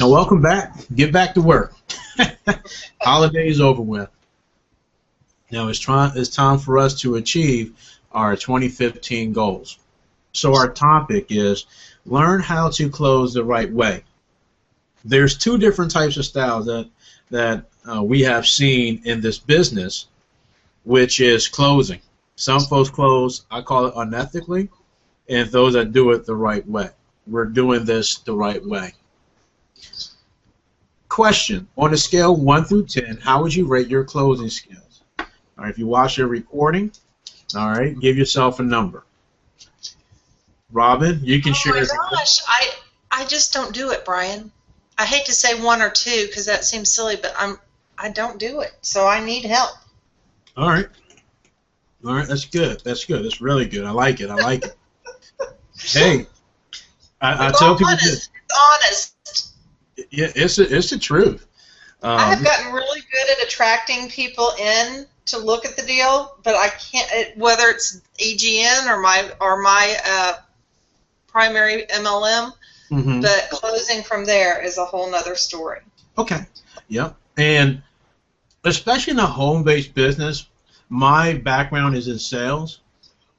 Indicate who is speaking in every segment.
Speaker 1: Now, welcome back. Get back to work. Holiday's over with. Now, it's time for us to achieve our 2015 goals. So our topic is learn how to close the right way. There's two different types of styles that we have seen in this business, which is closing. Some folks close, I call it unethically, and those that do it the right way. We're doing this the right way. Question, on a scale 1 through 10, how would you rate your closing skills? All right, if you watch your recording, all right, give yourself a number. Robin, you can share.
Speaker 2: Oh my gosh, I just don't do it, Brian. I hate to say 1 or 2 because that seems silly, but I don't do it, so I need help.
Speaker 1: All right, that's good. That's good. That's really good. I like it. I like it. Hey, I tell people this.
Speaker 2: It's honest.
Speaker 1: Yeah, it's the truth.
Speaker 2: I have gotten really good at attracting people in to look at the deal, but I can't. Whether it's EGN or my primary MLM, but closing from there is a whole nother story.
Speaker 1: Okay. Yep. And especially in a home-based business, my background is in sales,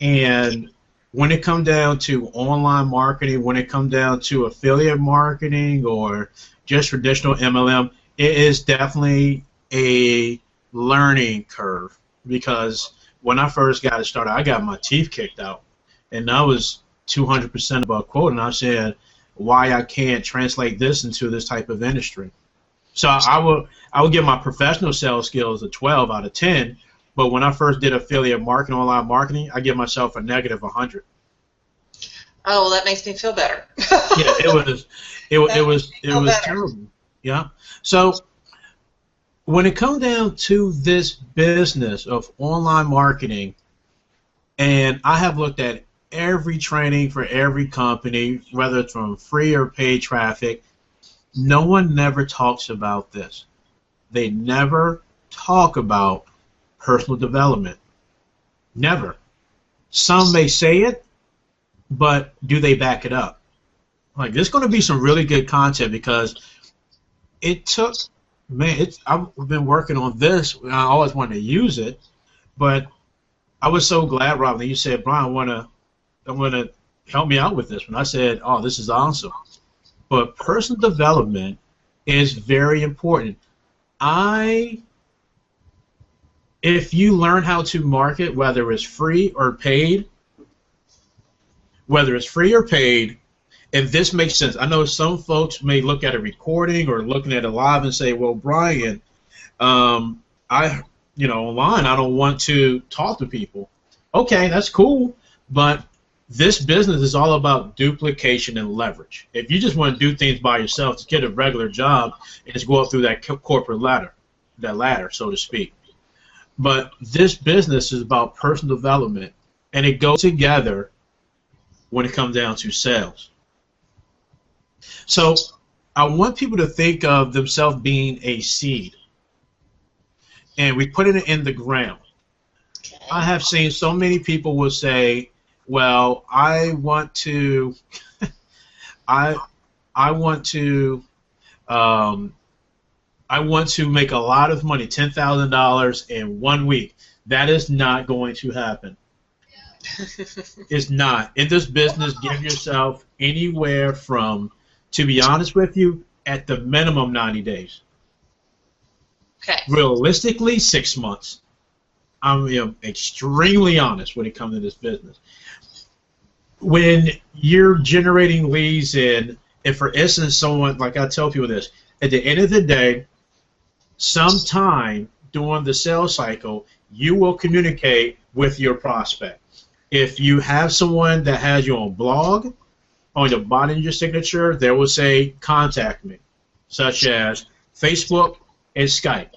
Speaker 1: and when it comes down to online marketing, when it comes down to affiliate marketing or just traditional MLM, it is definitely a learning curve, because when I first got it started, I got my teeth kicked out, and I was 200% above quote, and I said why I can't translate this into this type of industry. So I would give my professional sales skills a 12 out of 10, but when I first did affiliate marketing, online marketing, I give myself a negative 100.
Speaker 2: Oh, well, that makes me feel better.
Speaker 1: Yeah, it was terrible. Yeah. So when it comes down to this business of online marketing, and I have looked at every training for every company, whether it's from free or paid traffic, no one never talks about this. They never talk about personal development. Never. Some may say it, but do they back it up? Like, there's going to be some really good content, because it took, man, I've been working on this. I always wanted to use it, but I was so glad, Robin, that you said, Brian, I want to help me out with this one. I said, oh, this is awesome. But personal development is very important. If you learn how to market, whether it's free or paid, and this makes sense. I know some folks may look at a recording or looking at it live and say, well, Brian, online, I don't want to talk to people. Okay, that's cool, but this business is all about duplication and leverage. If you just want to do things by yourself, to get a regular job and just go up through that corporate ladder, so to speak. But this business is about personal development, and it goes together when it comes down to sales. So I want people to think of themselves being a seed, and we put it in the ground. Okay. I have seen so many people will say, well, I want to make a lot of money, $10,000 in 1 week. That is not going to happen. It's not. In this business, give yourself anywhere from, to be honest with you, at the minimum 90 days.
Speaker 2: Okay.
Speaker 1: Realistically, 6 months. I'm extremely honest when it comes to this business. When you're generating leads in, if for instance someone, like I tell people this, at the end of the day, sometime during the sales cycle, you will communicate with your prospect. If you have someone that has your own blog, on the bottom of your signature, they will say, contact me, such as Facebook and Skype.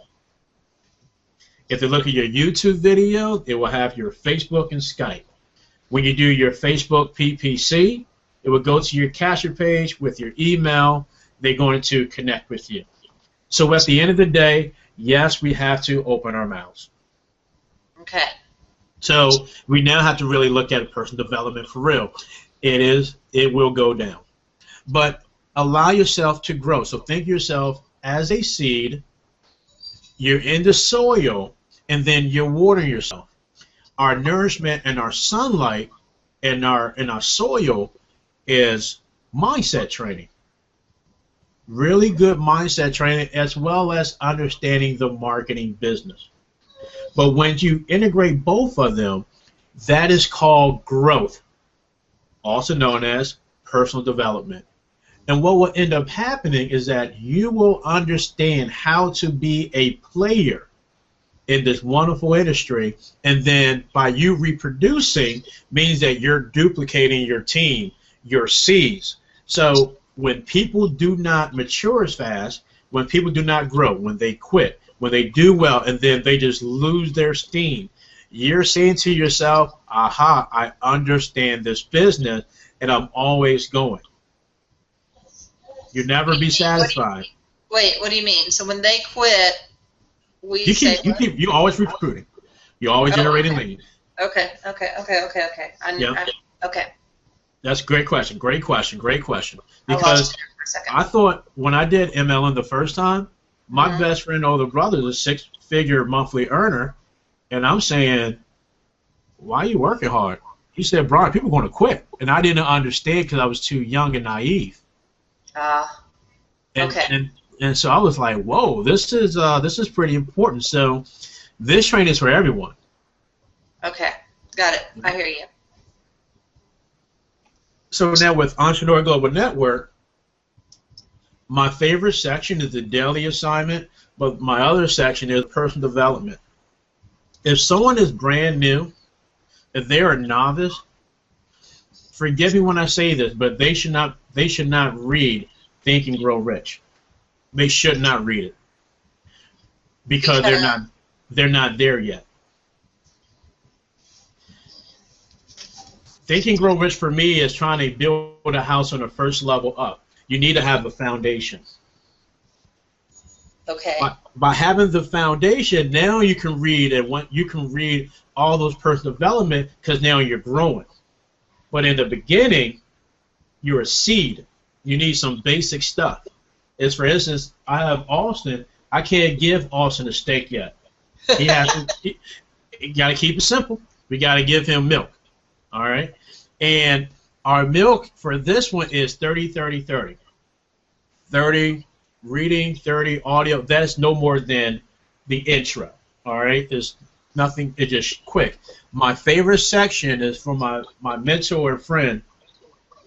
Speaker 1: If they look at your YouTube video, it will have your Facebook and Skype. When you do your Facebook PPC, it will go to your cashier page with your email. They're going to connect with you. So at the end of the day, yes, we have to open our mouths.
Speaker 2: Okay.
Speaker 1: So we now have to really look at personal development for real. It will go down. But allow yourself to grow. So think yourself as a seed. You're in the soil, and then you're watering yourself. Our nourishment and our sunlight in our soil is mindset training. Really good mindset training, as well as understanding the marketing business. But when you integrate both of them, that is called growth, also known as personal development. And what will end up happening is that you will understand how to be a player in this wonderful industry, and then by you reproducing means that you're duplicating your team, your C's. So when people do not mature as fast, when people do not grow, when they quit, when they do well and then they just lose their steam, you're saying to yourself, aha, I understand this business and I'm always going. You'll never be satisfied.
Speaker 2: Wait, what do you mean? So when they quit,
Speaker 1: you always recruiting. You're always generating leads.
Speaker 2: Okay. Okay.
Speaker 1: That's a great question. Great question. Because I thought when I did MLM the first time, my best friend, older brother, is a six-figure monthly earner, and I'm saying, why are you working hard? He said, Brian, people are going to quit. And I didn't understand because I was too young and naive.
Speaker 2: Okay.
Speaker 1: And so I was like, whoa, this is pretty important. So this training is for everyone.
Speaker 2: Okay. Got it. I hear you.
Speaker 1: So now with Entrepreneur Global Network, my favorite section is the daily assignment, but my other section is personal development. If someone is brand new, if they're a novice, forgive me when I say this, but they should not read Think and Grow Rich. They should not read it because they're not there yet. Think and Grow Rich for me is trying to build a house on the first level up. You need to have a foundation.
Speaker 2: Okay.
Speaker 1: By having the foundation, now you can read all those personal development because now you're growing. But in the beginning, you're a seed. You need some basic stuff. As for instance, I have Austin. I can't give Austin a steak yet. He has to. You got to keep it simple. We got to give him milk. All right, and our milk for this one is 30-30-30. 30 reading, 30 audio. That's no more than the intro. All right, there's nothing. It's just quick. My favorite section is from my mentor and friend.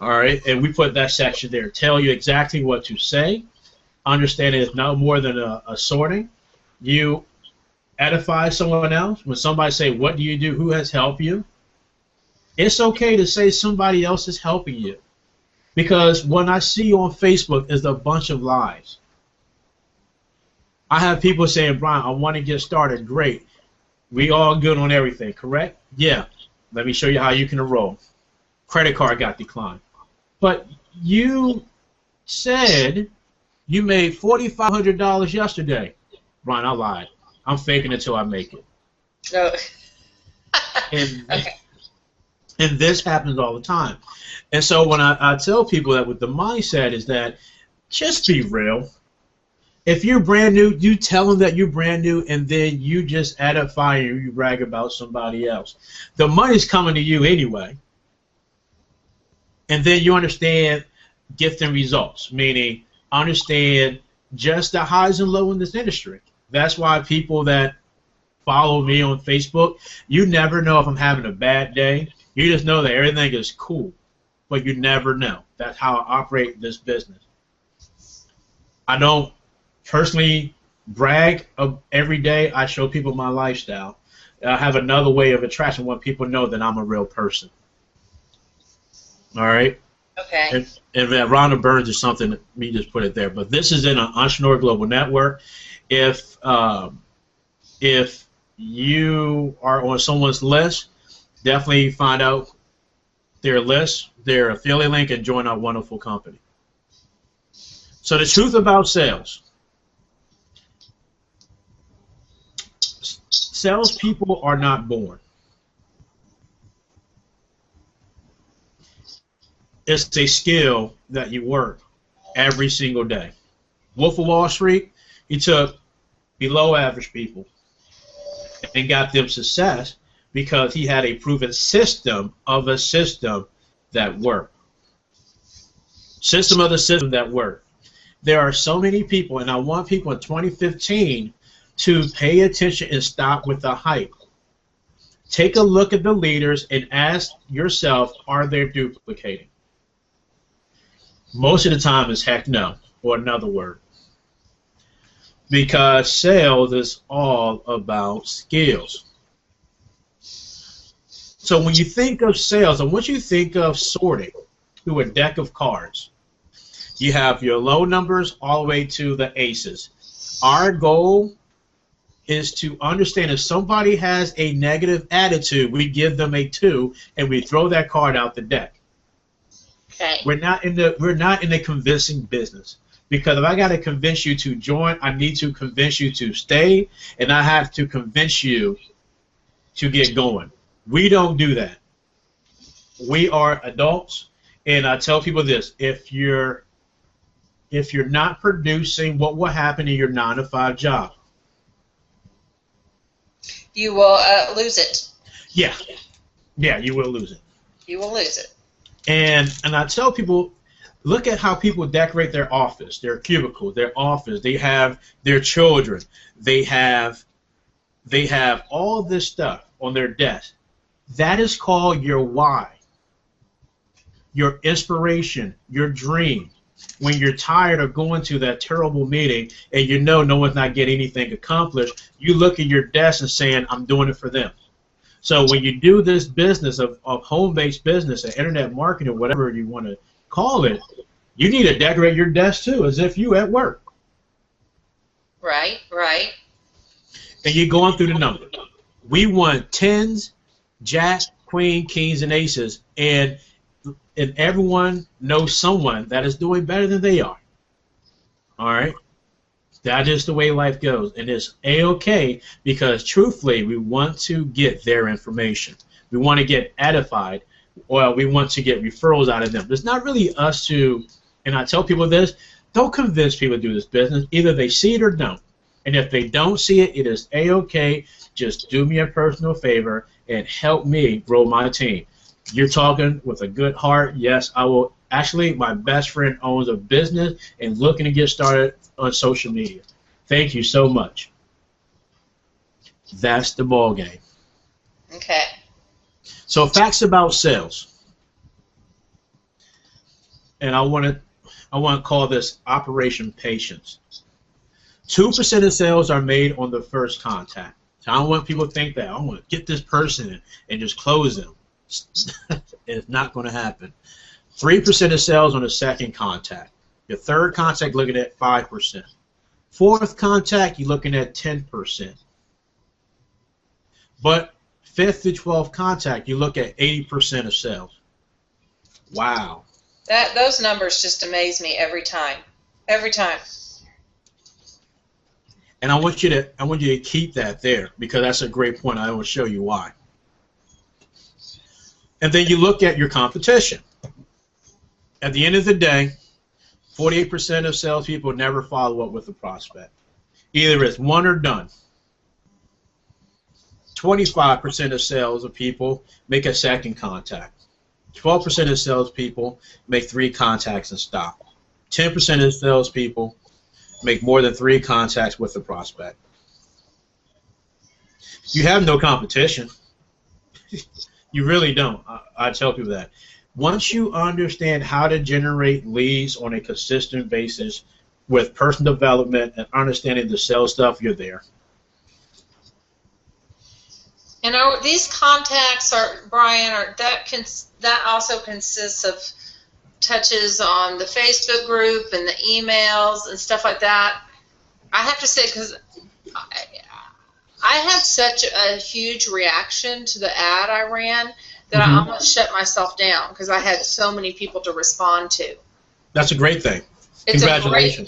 Speaker 1: All right, and we put that section there. Tell you exactly what to say. Understand it is no more than a sorting. You edify someone else. When somebody say, "What do you do? Who has helped you?" It's okay to say somebody else is helping you, because what I see on Facebook is a bunch of lies. I have people saying, Brian, I want to get started. Great. We all good on everything, correct? Yeah. Let me show you how you can enroll. Credit card got declined. But you said you made $4,500 yesterday. Brian, I lied. I'm faking it till I make it.
Speaker 2: No.
Speaker 1: Okay. And this happens all the time. And so when I tell people that with the mindset is that just be real. If you're brand new, you tell them that you're brand new, and then you just edify and you brag about somebody else. The money's coming to you anyway. And then you understand gift and results, meaning understand just the highs and lows in this industry. That's why people that follow me on Facebook, you never know if I'm having a bad day. You just know that everything is cool, but you never know. That's how I operate this business. I don't personally brag every day. I show people my lifestyle. I have another way of attraction when people know that I'm a real person. All right?
Speaker 2: Okay.
Speaker 1: And Rhonda Burns is something, let me just put it there. But this is in an Entrepreneur Global Network. If you are on someone's list, definitely find out their list, their affiliate link, and join our wonderful company. So the truth about sales. Salespeople are not born. It's a skill that you work every single day. Wolf of Wall Street, he took below average people and got them success because he had a proven system of a system that worked. System of the system that worked. There are so many people, and I want people in 2015 to pay attention and stop with the hype. Take a look at the leaders and ask yourself, are they duplicating? Most of the time it's heck no, or another word. Because sales is all about skills. So when you think of sales, I want you to think of sorting through a deck of cards. You have your low numbers all the way to the aces. Our goal is to understand if somebody has a negative attitude, we give them a 2 and we throw that card out the deck.
Speaker 2: Okay.
Speaker 1: We're not in the convincing business. Because if I got to convince you to join, I need to convince you to stay, and I have to convince you to get going. We don't do that. We are adults, and I tell people this: if you're not producing, what will happen in your 9-to-5 job?
Speaker 2: You will lose it.
Speaker 1: Yeah, you will lose it.
Speaker 2: You will lose it.
Speaker 1: And I tell people, look at how people decorate their office, their cubicle, their office. They have their children. They have all this stuff on their desk. That is called your why, your inspiration, your dream. When you're tired of going to that terrible meeting and you know no one's not getting anything accomplished, you look at your desk and saying, I'm doing it for them. So when you do this business of home-based business and internet marketing, whatever you want to call it, you need to decorate your desk too, as if you at work.
Speaker 2: Right.
Speaker 1: And you're going through the numbers. We want 10s, jack, queen, kings, and aces, and everyone knows someone that is doing better than they are. All right? That is the way life goes, and it's A-okay because, truthfully, we want to get their information. We want to get edified, or we want to get referrals out of them. It's not really us to, and I tell people this, don't convince people to do this business. Either they see it or don't. And if they don't see it, it is A-okay. Just do me a personal favor and help me grow my team. You're talking with a good heart. Yes, I will. Actually, my best friend owns a business and looking to get started on social media. Thank you so much. That's the ball game.
Speaker 2: Okay.
Speaker 1: So facts about sales. And I want to call this Operation Patience. 2% of sales are made on the first contact. So I don't want people to think that I want to get this person and just close them. It's not going to happen. 3% of sales on the second contact. Your third contact, looking at 5%. Fourth contact, you're looking at 10%. But fifth to 12th contact, you look at 80% of sales. Wow.
Speaker 2: Those numbers just amaze me every time. Every time.
Speaker 1: And I want you to keep that there because that's a great point. I will show you why. And then you look at your competition. At the end of the day, 48% of salespeople never follow up with a prospect. Either it's one or done. 25% of sales of people make a second contact. 12% of salespeople make 3 contacts and stop. 10% of salespeople make more than 3 contacts with the prospect. You have no competition. You really don't. I tell people that. Once you understand how to generate leads on a consistent basis with personal development and understanding the sales stuff, you're there.
Speaker 2: And these contacts Brian, that also consists of touches on the Facebook group and the emails and stuff like that. I have to say, because I had such a huge reaction to the ad I ran that I almost shut myself down because I had so many people to respond to.
Speaker 1: That's a great thing.
Speaker 2: It's a great thing,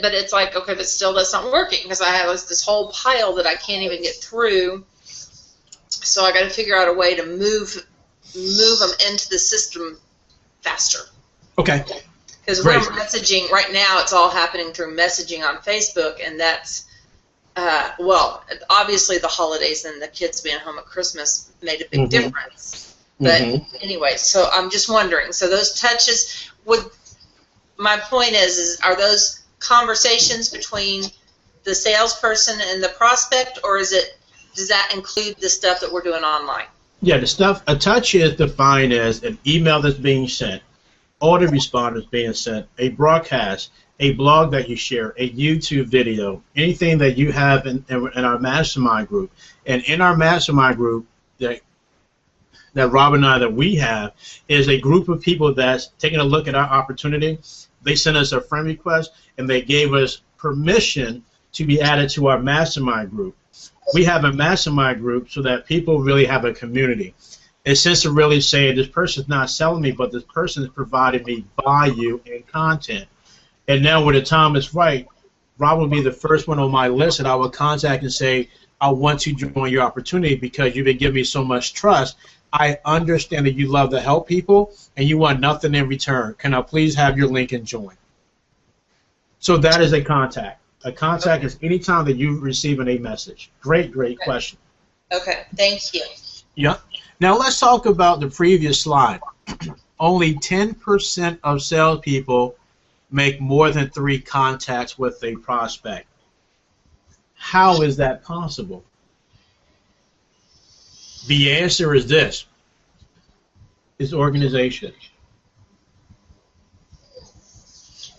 Speaker 2: but it's like, okay, but still that's not working because I have this whole pile that I can't even get through. So I got to figure out a way to move them into the system faster.
Speaker 1: Okay.
Speaker 2: Because we're messaging right now, it's all happening through messaging on Facebook, and that's well, obviously the holidays and the kids being home at Christmas made a big difference. But anyway, so I'm just wondering. So those touches my point is are those conversations between the salesperson and the prospect, or does that include the stuff that we're doing online?
Speaker 1: Yeah, a touch is defined as an email that's being sent, autoresponders being sent, a broadcast, a blog that you share, a YouTube video, anything that you have in our mastermind group. And in our mastermind group that Rob and I that we have is a group of people that's taking a look at our opportunity. They sent us a friend request, and they gave us permission to be added to our mastermind group. We have a mastermind group so that people really have a community. It's just to really say this person's not selling me, but this person is providing me value and content. And now when the time is right, Rob will be the first one on my list that I will contact and say, I want to join your opportunity because you've been giving me so much trust. I understand that you love to help people and you want nothing in return. Can I please have your link and join? So that is a contact. A contact is any time that you're receiving a message. Great question.
Speaker 2: Okay, thank you.
Speaker 1: Yeah. Now let's talk about the previous slide. Only 10% of salespeople make more than 3 contacts with a prospect. How is that possible? The answer is this. It's organization.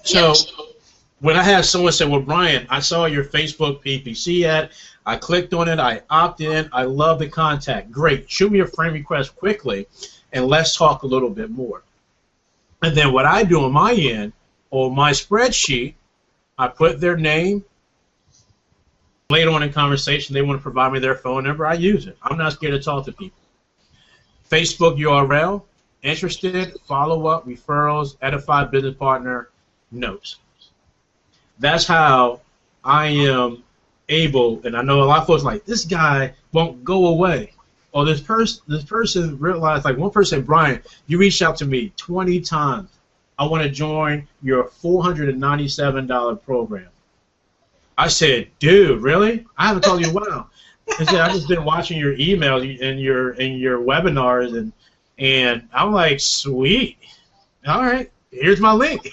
Speaker 1: So when I had someone say, well, Brian, I saw your Facebook PPC ad. I clicked on it. I opted in. I love the contact. Great. Shoot me a friend request quickly, and let's talk a little bit more. And then what I do on my end, on my spreadsheet, I put their name. Later on in conversation, they want to provide me their phone number. I use it. I'm not scared to talk to people. Facebook URL, interested, follow-up, referrals, edified business partner, notes. That's how I am able, and I know a lot of folks are like, this guy won't go away. Or this person realized, like one person said, Brian, you reached out to me 20 times. I want to join your $497 program. I said, dude, really? I haven't told you in a while. I said, I've just been watching your emails and your webinars, and I'm like, sweet. All right, here's my link.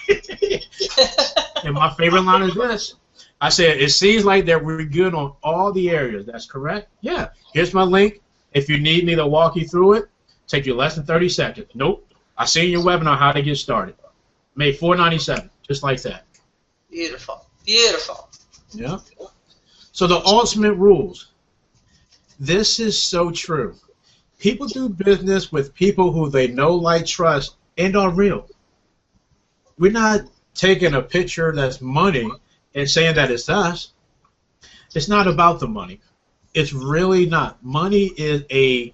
Speaker 1: And my favorite line is this. I said, it seems like that we're good on all the areas. That's correct? Yeah. Here's my link. If you need me to walk you through it, take you less than 30 seconds. Nope. I seen your webinar how to get started. Made $497, just like that.
Speaker 2: Beautiful. Beautiful.
Speaker 1: Yeah. So the ultimate rules. This is so true. People do business with people who they know, like, trust, and are real. We're not taking a picture that's money and saying that it's us. It's not about the money. It's really not. Money is a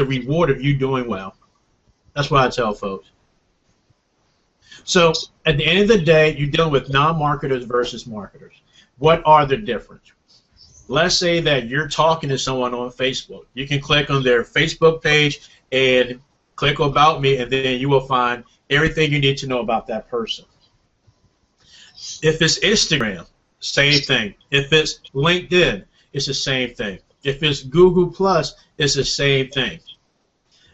Speaker 1: reward of you doing well. That's what I tell folks. So at the end of the day, you're dealing with non-marketers versus marketers. What are the difference? Let's say that you're talking to someone on Facebook. You can click on their Facebook page and click About Me, and then you will find everything you need to know about that person. If it's Instagram, same thing. If it's LinkedIn, it's the same thing. If it's Google+, it's the same thing.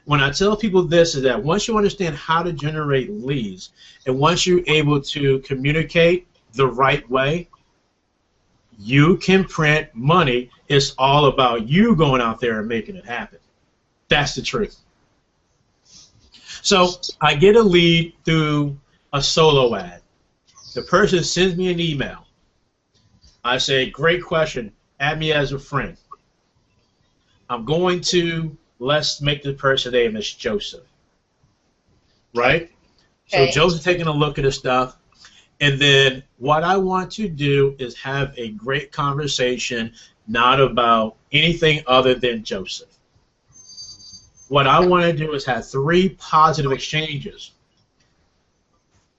Speaker 1: When I tell people this is that once you understand how to generate leads, and once you're able to communicate the right way, you can print money. It's all about you going out there and making it happen. That's the truth. So I get a lead through a solo ad. The person sends me an email. I say, great question. Add me as a friend. I'm going to, let's make the person name is Joseph. Right? Okay. So Joseph's taking a look at his stuff. And then what I want to do is have a great conversation, not about anything other than Joseph. What I want to do is have 3 positive exchanges.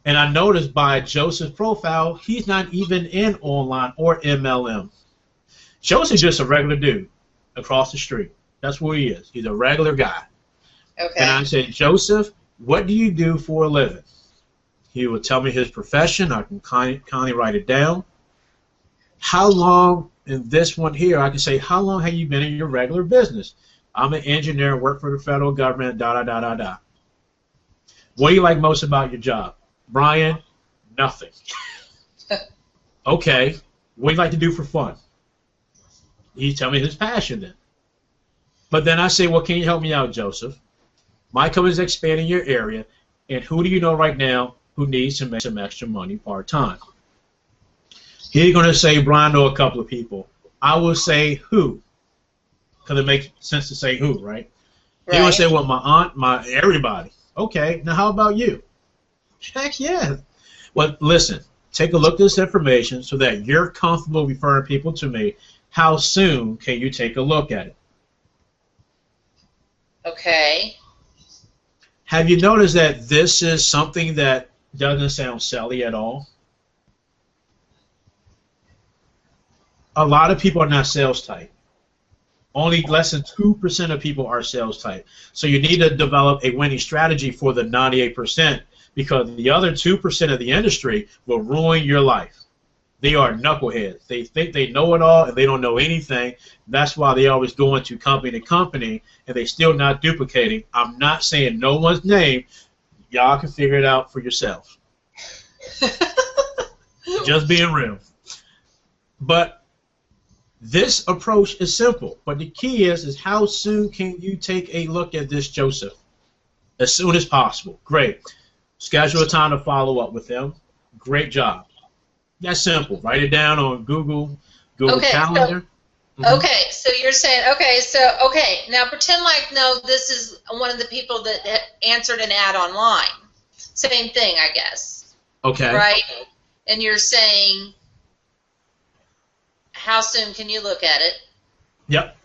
Speaker 1: And I noticed by Joseph's profile, he's not even in online or MLM. Joseph's just a regular dude across the street. That's who he is. He's a regular guy. Okay. And I said, Joseph, what do you do for a living? He would tell me his profession. I can kindly write it down. How long, in this one here, I can say, how long have you been in your regular business? I'm an engineer, work for the federal government, da-da-da-da-da. What do you like most about your job? Brian, nothing. Okay, what do you like to do for fun? He tell me his passion then. But then I say, well, can you help me out, Joseph? My company is expanding your area, and who do you know right now who needs to make some extra money part-time? He's going to say, Brian, I know a couple of people. I will say who, because it makes sense to say who, right? He will say, well, my aunt, my everybody. Okay, now how about you? Heck yeah. Well, listen, take a look at this information so that you're comfortable referring people to me. How soon can you take a look at it?
Speaker 2: Okay.
Speaker 1: Have you noticed that this is something that doesn't sound silly at all? A lot of people are not sales type. Only less than 2% of people are sales type. So you need to develop a winning strategy for the 98%, because the other 2% of the industry will ruin your life. They are knuckleheads. They think they know it all and they don't know anything. That's why they always go into company to company and they still not duplicating. I'm not saying no one's name. Y'all can figure it out for yourself. Just being real. But this approach is simple, but the key is how soon can you take a look at this, Joseph? As soon as possible. Great. Schedule a time to follow up with them. Great job. That's simple. Write it down on Google Calendar.
Speaker 2: Okay, so you're saying, now pretend like, no, this is one of the people that answered an ad online. Same thing, I guess.
Speaker 1: Okay.
Speaker 2: Right? And you're saying, how soon can you look at it?
Speaker 1: Yep.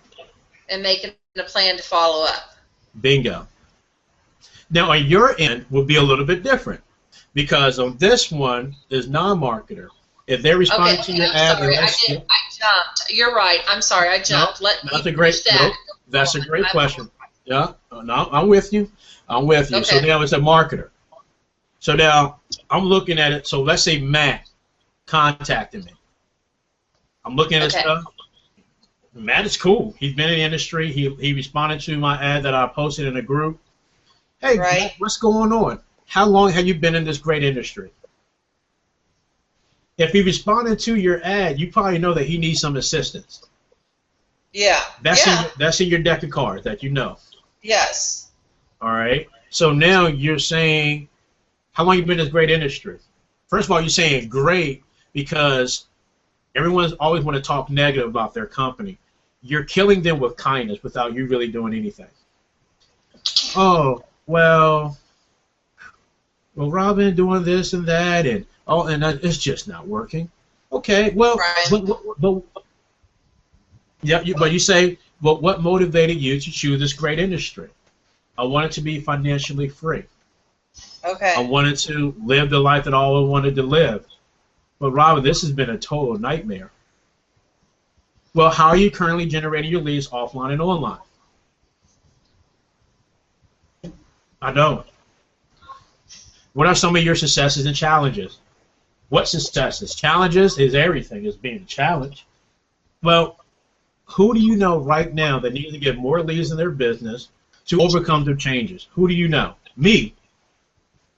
Speaker 2: And make a plan to follow up.
Speaker 1: Bingo. Now, on your end will be a little bit different, because on this one is non-marketer. If they're responding to your ad,
Speaker 2: sorry, I jumped. You're right. I'm sorry, I jumped.
Speaker 1: That's a great question. Yeah, no, I'm with you. I'm with you. Okay. So now it's a marketer. So now I'm looking at it. So let's say Matt contacted me. I'm looking at stuff. Matt is cool. He's been in the industry. He responded to my ad that I posted in a group. Hey, Matt, what's going on? How long have you been in this great industry? If he responded to your ad, you probably know that he needs some assistance.
Speaker 2: Yeah.
Speaker 1: That's in your deck of cards that you know.
Speaker 2: Yes.
Speaker 1: All right. So now you're saying, how long have you been in this great industry? First of all, you're saying great because everyone's always want to talk negative about their company. You're killing them with kindness without you really doing anything. Oh, well, Robin doing this and that, and it's just not working. Okay, well, but you say, well, what motivated you to choose this great industry? I wanted to be financially free.
Speaker 2: Okay.
Speaker 1: I wanted to live the life that I always wanted to live. But Robin, this has been a total nightmare. Well, how are you currently generating your leads offline and online? I don't. What are some of your successes and challenges? What successes? Challenges is everything, is being a challenge. Well, who do you know right now that needs to get more leads in their business to overcome their changes? Who do you know? Me.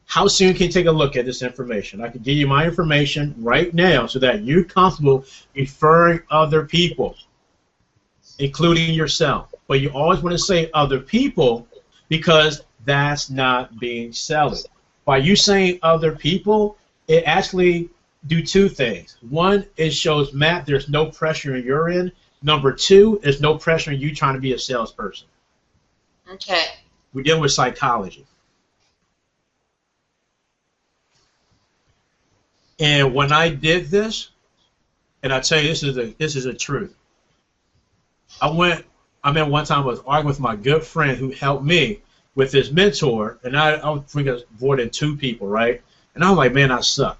Speaker 1: How soon can you take a look at this information? I can give you my information right now so that you're comfortable referring other people, including yourself. But you always want to say other people because that's not being selling. By you saying other people, it actually do two things. One, it shows Matt there's no pressure in your end. Number two, there's no pressure in you trying to be a salesperson.
Speaker 2: Okay.
Speaker 1: We deal with psychology. And when I did this, and I tell you this is a truth. I remember one time I was arguing with my good friend who helped me with his mentor, and I think it was more than two people, right? And I was like, man, I suck.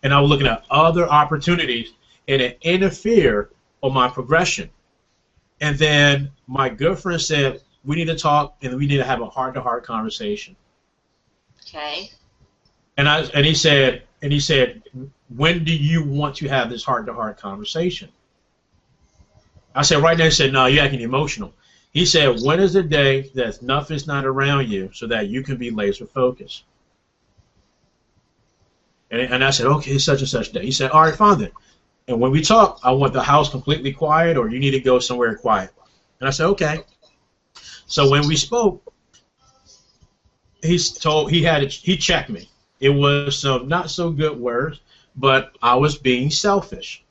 Speaker 1: And I was looking at other opportunities, and it interfered on my progression. And then my good friend said, we need to talk, and we need to have a heart-to-heart conversation.
Speaker 2: Okay.
Speaker 1: And he said, when do you want to have this heart-to-heart conversation? I said, right now. He said, no, you're acting emotional. He said, when is the day that nothing's not around you so that you can be laser focused? And I said, okay, it's such and such day. He said, all right, fine then. And when we talk, I want the house completely quiet, or you need to go somewhere quiet. And I said, okay. So when we spoke, he checked me. It was some not so good words, but I was being selfish.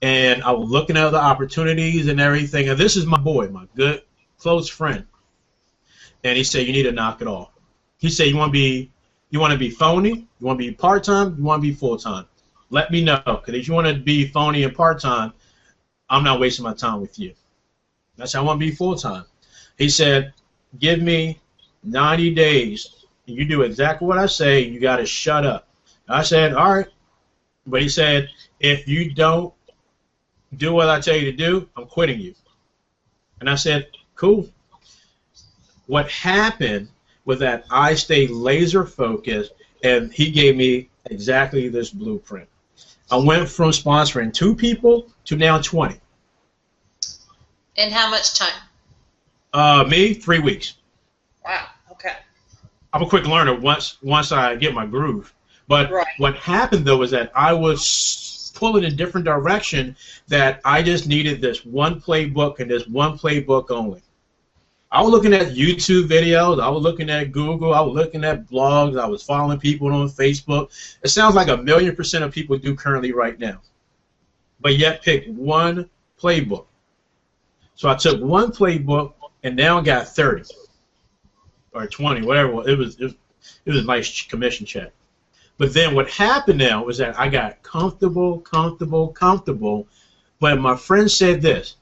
Speaker 1: And I was looking at the opportunities and everything. And this is my boy, my good, close friend. And he said, you need to knock it off. He said, you want to be phony? You want to be part-time? You want to be full-time? Let me know. Because if you want to be phony and part-time, I'm not wasting my time with you. I said, I want to be full-time. He said, give me 90 days. You do exactly what I say. You got to shut up. I said, all right. But he said, if you don't do what I tell you to do, I'm quitting you. And I said, cool. What happened was that I stayed laser focused, and he gave me exactly this blueprint. I went from sponsoring 2 people to now 20.
Speaker 2: In how much time?
Speaker 1: Me, 3 weeks.
Speaker 2: Wow. Okay.
Speaker 1: I'm a quick learner once I get my groove. But
Speaker 2: right.
Speaker 1: What happened, though, is that I was pulling in a different direction, that I just needed this one playbook and this one playbook only. I was looking at YouTube videos. I was looking at Google. I was looking at blogs. I was following people on Facebook. It sounds like 1,000,000% of people do currently right now. But yet pick one playbook. So I took one playbook and now I got 30 or 20, whatever. It was a nice commission check. But then what happened now was that I got comfortable. But my friend said this: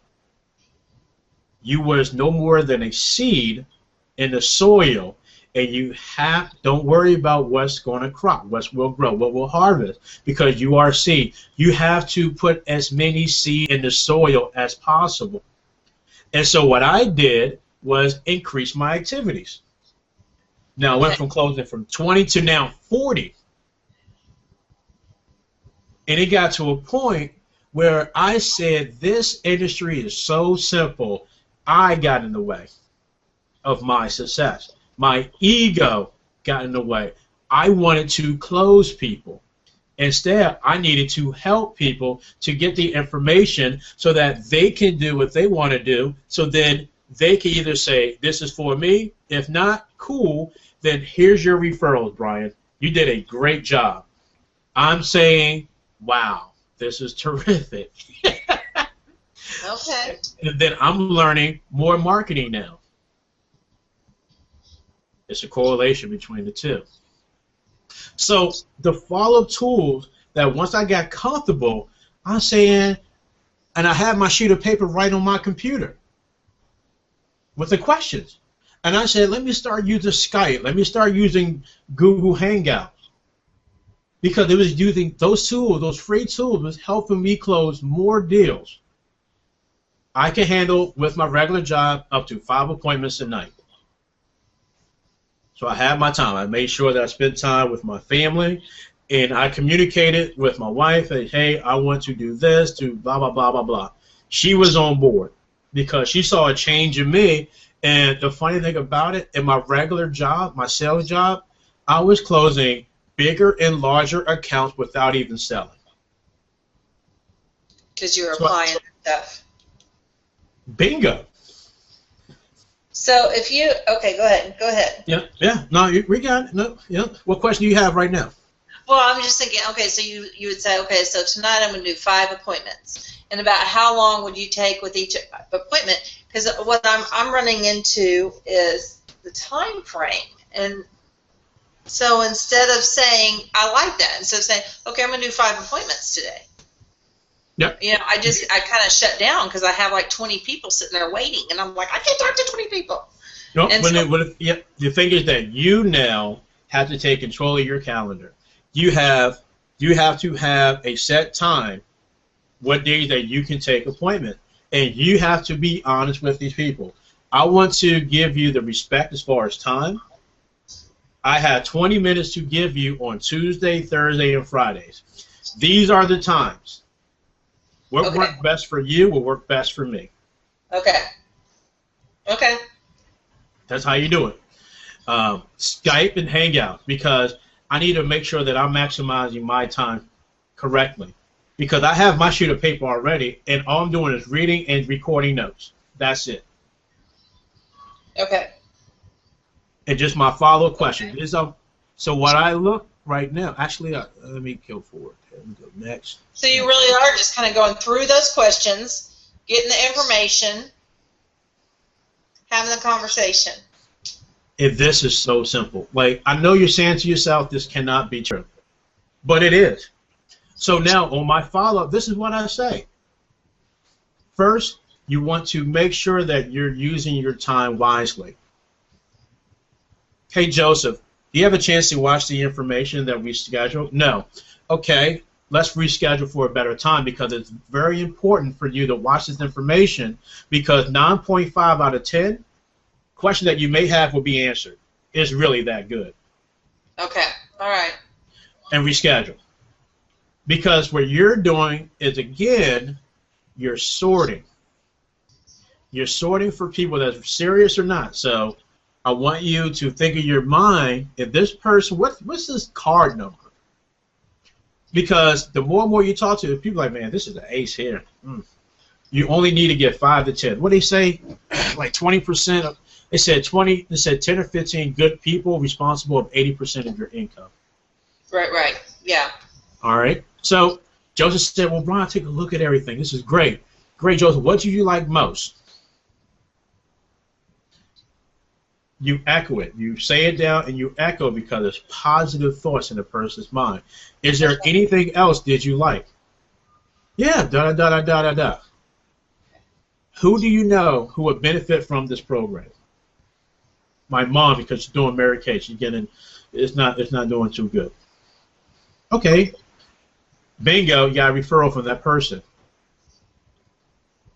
Speaker 1: you was no more than a seed in the soil, and don't worry about what's going to crop, what will grow, what will harvest, because you are seed. You have to put as many seed in the soil as possible. And so what I did was increase my activities. Now I went from closing from 20 to now 40. And it got to a point where I said, this industry is so simple. I got in the way of my success. My ego got in the way. I wanted to close people. Instead, I needed to help people to get the information so that they can do what they want to do. So then they can either say, this is for me. If not, cool. Then here's your referrals, Brian. You did a great job. I'm saying, wow, this is terrific.
Speaker 2: Okay.
Speaker 1: And then I'm learning more marketing now. It's a correlation between the two. So the follow-up tools that once I got comfortable, I'm saying, and I have my sheet of paper right on my computer with the questions. And I said, let me start using Skype. Let me start using Google Hangouts. Because it was using those tools, those free tools, was helping me close more deals. I can handle, with my regular job, up to 5 appointments a night. So I had my time. I made sure that I spent time with my family, and I communicated with my wife, that, hey, I want to do this, to blah, blah, blah, blah, blah. She was on board because she saw a change in me. And the funny thing about it, in my regular job, my sales job, I was closing bigger and larger accounts without even selling.
Speaker 2: Because you're applying stuff.
Speaker 1: Bingo.
Speaker 2: So if you, okay, go ahead.
Speaker 1: Yeah. No, we got it. No, yeah. What question do you have right now?
Speaker 2: Well, I'm just thinking, okay, so you would say, okay, so tonight I'm going to do 5 appointments. And about how long would you take with each appointment? Because what I'm running into is the time frame. And so instead of saying, I like that, instead of saying, okay, I'm going to do 5 appointments today.
Speaker 1: Yep.
Speaker 2: You know, I kind of shut down because I have like 20 people sitting there waiting, and I'm like, I can't talk to 20 people.
Speaker 1: No, the thing is that you now have to take control of your calendar. You have to have a set time, what days that you can take appointment, and you have to be honest with these people. I want to give you the respect as far as time, I had 20 minutes to give you on Tuesday, Thursday, and Fridays. These are the times. What worked best for you will work best for me.
Speaker 2: Okay. Okay.
Speaker 1: That's how you do it. Skype and Hangout, because I need to make sure that I'm maximizing my time correctly. Because I have my sheet of paper already, and all I'm doing is reading and recording notes. That's it.
Speaker 2: Okay.
Speaker 1: And just my follow-up question is, so what I look right now, actually, let me go forward. Let me go next.
Speaker 2: So you really are just kind of going through those questions, getting the information, having the conversation.
Speaker 1: And this is so simple. Like, I know you're saying to yourself, this cannot be true, but it is. So now on my follow-up, this is what I say. First, you want to make sure that you're using your time wisely. Hey, Joseph, do you have a chance to watch the information that we scheduled? No. Okay, let's reschedule for a better time, because it's very important for you to watch this information, because 9.5 out of 10 question that you may have will be answered. It's really that good.
Speaker 2: Okay, all right.
Speaker 1: And reschedule. Because what you're doing is, again, you're sorting. You're sorting for people that are serious or not. So I want you to think in your mind, if this person, what's this card number? Because the more and more you talk to people, like, man, this is an ace here. You only need to get 5 to 10. What do they say? Like 20% of. They said 20. They said 10 or 15 good people responsible of 80% of your income.
Speaker 2: Right. Yeah.
Speaker 1: All right. So Joseph said, well, Brian, take a look at everything. This is great. Great, Joseph. What do you like most? You echo it. You say it down and you echo, because it's positive thoughts in a person's mind. Is there anything else did you like? Yeah, da-da-da-da-da-da-da. Who do you know who would benefit from this program? My mom, because she's doing Mary Kay. She's getting, it's not doing too good. Okay. Bingo, you got a referral from that person.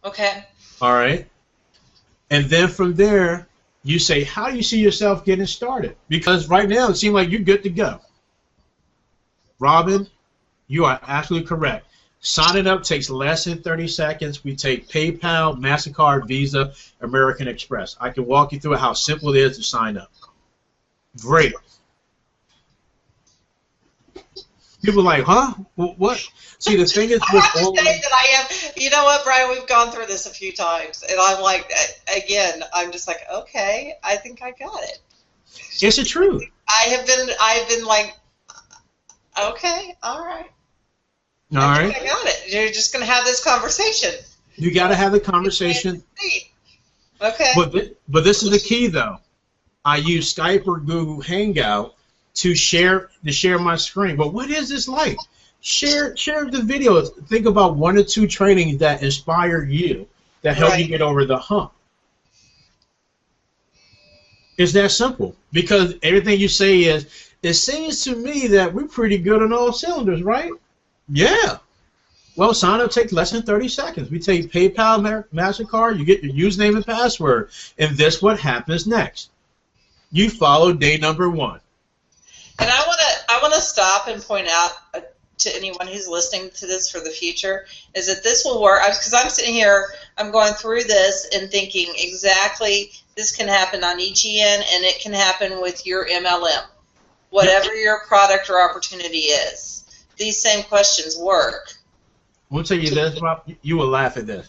Speaker 2: Okay.
Speaker 1: All right. And then from there, you say, how do you see yourself getting started? Because right now it seems like you're good to go. Robin, you are absolutely correct. Signing up takes less than 30 seconds. We take PayPal, MasterCard, Visa, American Express. I can walk you through how simple it is to sign up. Great. People are like, huh? What? See, the thing is,
Speaker 2: I have to say that I am. You know what, Brian? We've gone through this a few times, and I'm like, again, I'm just like, okay, I think I got it.
Speaker 1: It's the truth.
Speaker 2: I've been like, okay, all right.
Speaker 1: All right.
Speaker 2: I got it. You're just going to have this conversation.
Speaker 1: You got to have the conversation.
Speaker 2: Okay.
Speaker 1: But this is the key, though. I use Skype or Google Hangout to share my screen. But what is this like? Share the videos. Think about 1 or 2 trainings that inspire you, that help you get over the hump. It's that simple. Because everything you say is, it seems to me that we're pretty good on all cylinders, right? Yeah. Well, sign up takes less than 30 seconds. We take PayPal, MasterCard, you get your username and password, and this what happens next. You follow day number 1.
Speaker 2: And I want to stop and point out to anyone who's listening to this for the future is that this will work, because I'm sitting here, I'm going through this and thinking exactly this can happen on EGN, and it can happen with your MLM, whatever your product or opportunity is. These same questions work.
Speaker 1: We'll tell you this, Rob, you will laugh at this.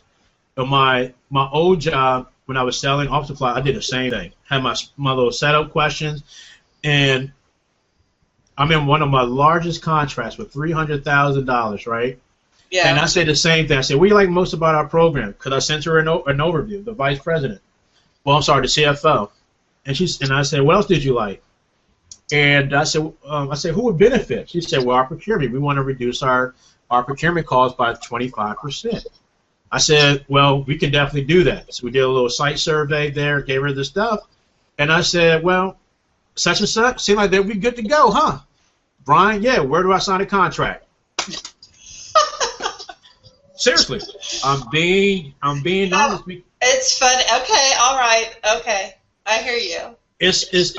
Speaker 1: But my old job, when I was selling office supply, I did the same thing. Had my little setup questions, and I'm in one of my largest contracts with $300,000, right? Yeah. And I said the same thing. I said, what do you like most about our program? Because I sent her an overview, the vice president. Well, I'm sorry, the CFO. And I said, what else did you like? And I said, who would benefit? She said, well, our procurement. We want to reduce our procurement costs by 25%. I said, well, we can definitely do that. So we did a little site survey there, gave her the stuff. And I said, well, such and such, seemed like they'd be good to go, huh? Brian, yeah, where do I sign a contract? Seriously, I'm being honest.
Speaker 2: It's funny. Okay, all right, okay, I hear you.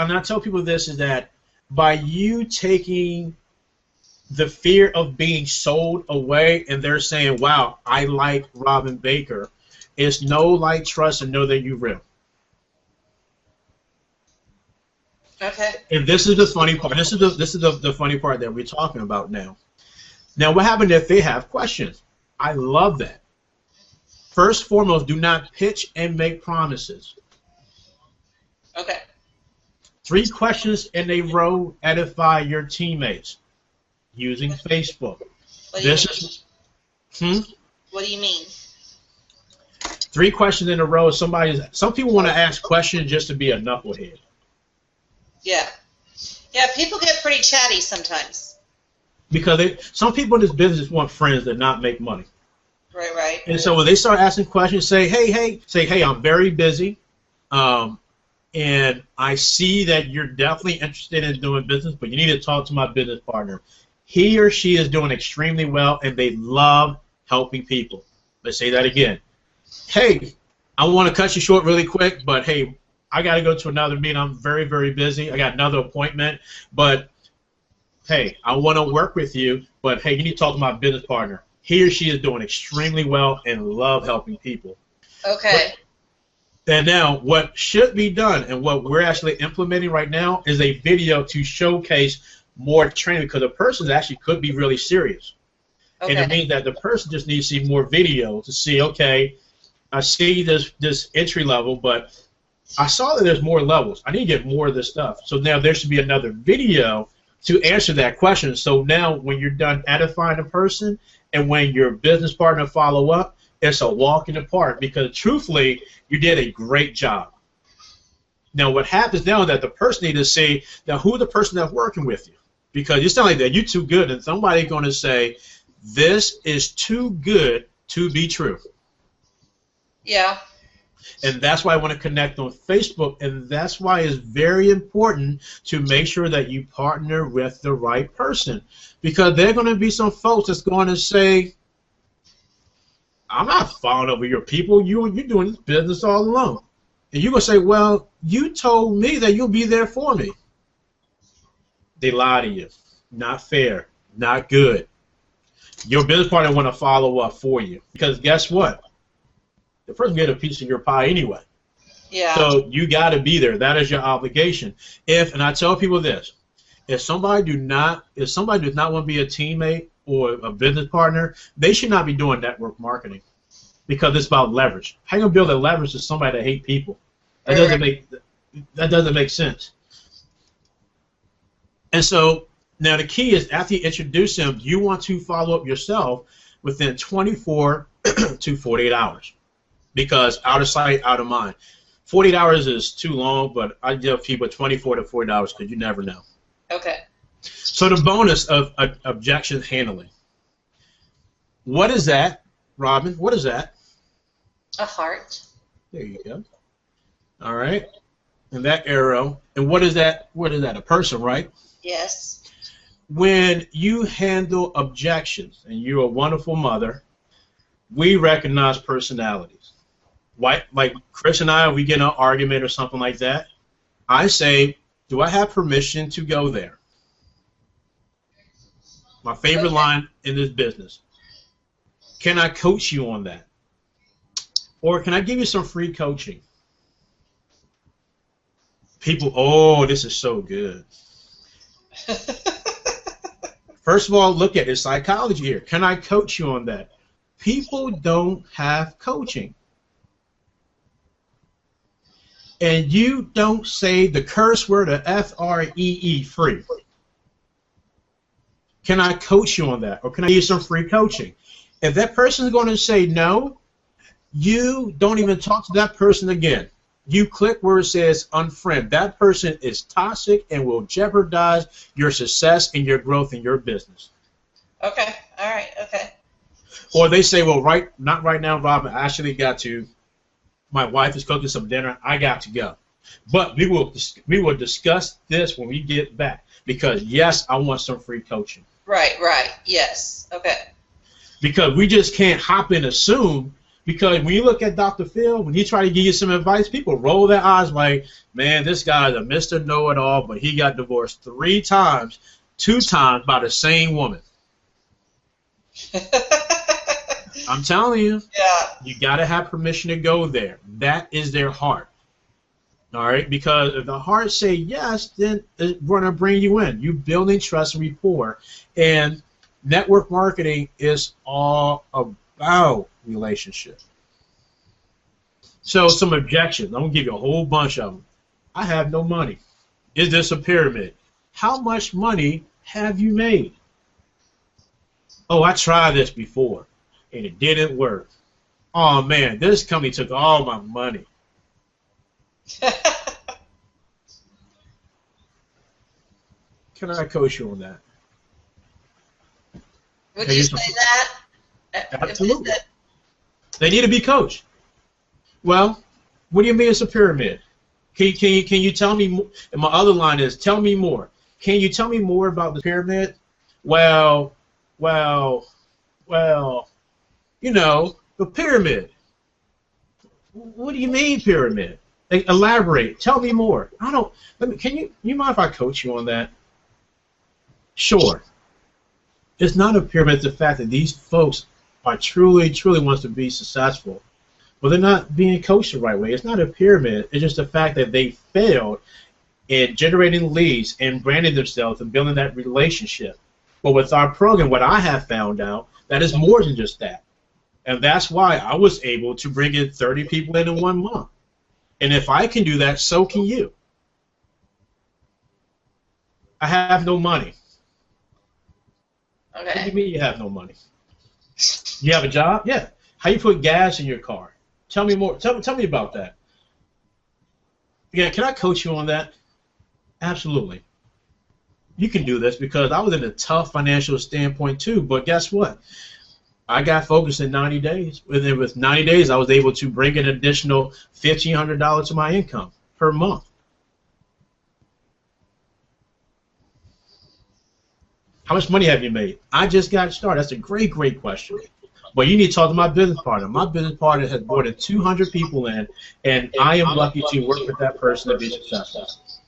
Speaker 1: And I tell people this is that by you taking the fear of being sold away, and they're saying, wow, I like Robin Baker, it's know, like, trust, and know that you're real.
Speaker 2: Okay.
Speaker 1: And this is the funny part. This is the funny part that we're talking about now. Now, what happens if they have questions? I love that. First and foremost, do not pitch and make promises.
Speaker 2: Okay.
Speaker 1: 3 questions in a row edify your teammates using Facebook.
Speaker 2: What do you mean? What do you mean?
Speaker 1: 3 questions in a row. Some people want to ask questions just to be a knucklehead.
Speaker 2: Yeah. Yeah, people get pretty chatty sometimes.
Speaker 1: Because some people in this business want friends that not make money.
Speaker 2: Right, right.
Speaker 1: And so when they start asking questions, say, hey, I'm very busy, and I see that you're definitely interested in doing business, but you need to talk to my business partner. He or she is doing extremely well, and they love helping people. Let's say that again. Hey, I want to cut you short really quick, but hey, I got to go to another meeting. I'm very, very busy. I got another appointment, but hey, I want to work with you, but hey, you need to talk to my business partner. He or she is doing extremely well and love helping people.
Speaker 2: Okay.
Speaker 1: And now what should be done and what we're actually implementing right now is a video to showcase more training, because a person actually could be really serious. Okay. And it means that the person just needs to see more video to see, okay, I see this entry level, but I saw that there's more levels. I need to get more of this stuff. So now there should be another video to answer that question. So now when you're done edifying a person and when your business partner follow up, it's a walk in the park, because truthfully, you did a great job. Now what happens now is that the person needs to see, now who the person that's working with you? Because it's not like that, you're too good, and somebody's going to say, this is too good to be true.
Speaker 2: Yeah.
Speaker 1: And that's why I want to connect on Facebook, and that's why it's very important to make sure that you partner with the right person, because there are going to be some folks that's going to say, I'm not following over your people. You're doing this business all alone. And you're going to say, well, you told me that you'll be there for me. They lie to you. Not fair. Not good. Your business partner want to follow up for you, because guess what? The person get a piece of your pie anyway.
Speaker 2: Yeah.
Speaker 1: So you got to be there. That is your obligation. And I tell people this, if somebody does not want to be a teammate or a business partner, they should not be doing network marketing, because it's about leverage. How are you gonna build a leverage to somebody that hates people? That doesn't make sense. And so now the key is, after you introduce them, you want to follow up yourself within 24 to 48 hours. Because out of sight, out of mind. 48 hours is too long, but I give people 24 to 40 hours, because you never know.
Speaker 2: Okay.
Speaker 1: So the bonus of objection handling. What is that, Robin? What is that?
Speaker 2: A heart.
Speaker 1: There you go. All right. And that arrow. And what is that? What is that? A person, right?
Speaker 2: Yes.
Speaker 1: When you handle objections, and you're a wonderful mother, we recognize personalities. Like Chris and I, we get in an argument or something like that, I say, do I have permission to go there? My favorite line in this business. Can I coach you on that? Or can I give you some free coaching? People, oh, this is so good. First of all, look at the psychology here. Can I coach you on that? People don't have coaching. And you don't say the curse word of F-R-E-E, free. Can I coach you on that? Or can I give you some free coaching? If that person is going to say no, you don't even talk to that person again. You click where it says unfriend. That person is toxic and will jeopardize your success and your growth in your business.
Speaker 2: Okay. All right. Okay.
Speaker 1: Or they say, well, not right now, Robin. I actually got to. My wife is cooking some dinner. I got to go. But we will discuss this when we get back, because yes, I want some free coaching.
Speaker 2: Right. Right. Yes. Okay.
Speaker 1: Because we just can't hop and assume Because when you look at Dr. Phil, when he try to give you some advice, people roll their eyes like, man, this guy's a Mr. Know-It-All, but he got divorced 3 times, 2 times by the same woman. I'm telling you, you got to have permission to go there. That is their heart. All right? Because if the heart say yes, then it's going to bring you in. You're building trust and rapport. And network marketing is all about relationship. So some objections. I'm going to give you a whole bunch of them. I have no money. Is this a pyramid? How much money have you made? Oh, I tried this before, and it didn't work. Oh, man, this company took all my money. Can I coach you on that?
Speaker 2: Would you say that?
Speaker 1: Absolutely. They need to be coached. Well, what do you mean it's a pyramid? Can you tell me more? And my other line is, tell me more. Can you tell me more about the pyramid? Well, you know, the pyramid. What do you mean pyramid? Elaborate. Tell me more. I don't. Can you mind if I coach you on that? Sure. It's not a pyramid. It's the fact that these folks are truly wants to be successful, but they're not being coached the right way. It's not a pyramid. It's just the fact that they failed in generating leads and branding themselves and building that relationship. But with our program, what I have found out, that is more than just that. And that's why I was able to bring in 30 people in 1 month. And if I can do that, so can you. I have no money.
Speaker 2: Okay.
Speaker 1: What do you mean you have no money? You have a job? Yeah. How you put gas in your car? Tell me more. Tell me about that. Yeah, can I coach you on that? Absolutely. You can do this because I was in a tough financial standpoint too, but guess what? I got focused in 90 days. Within 90 days, I was able to bring an additional $1,500 to my income per month. How much money have you made? I just got started. That's a great question. But you need to talk to my business partner. My business partner has more than 200 people in, and I am lucky to work with that person to be successful.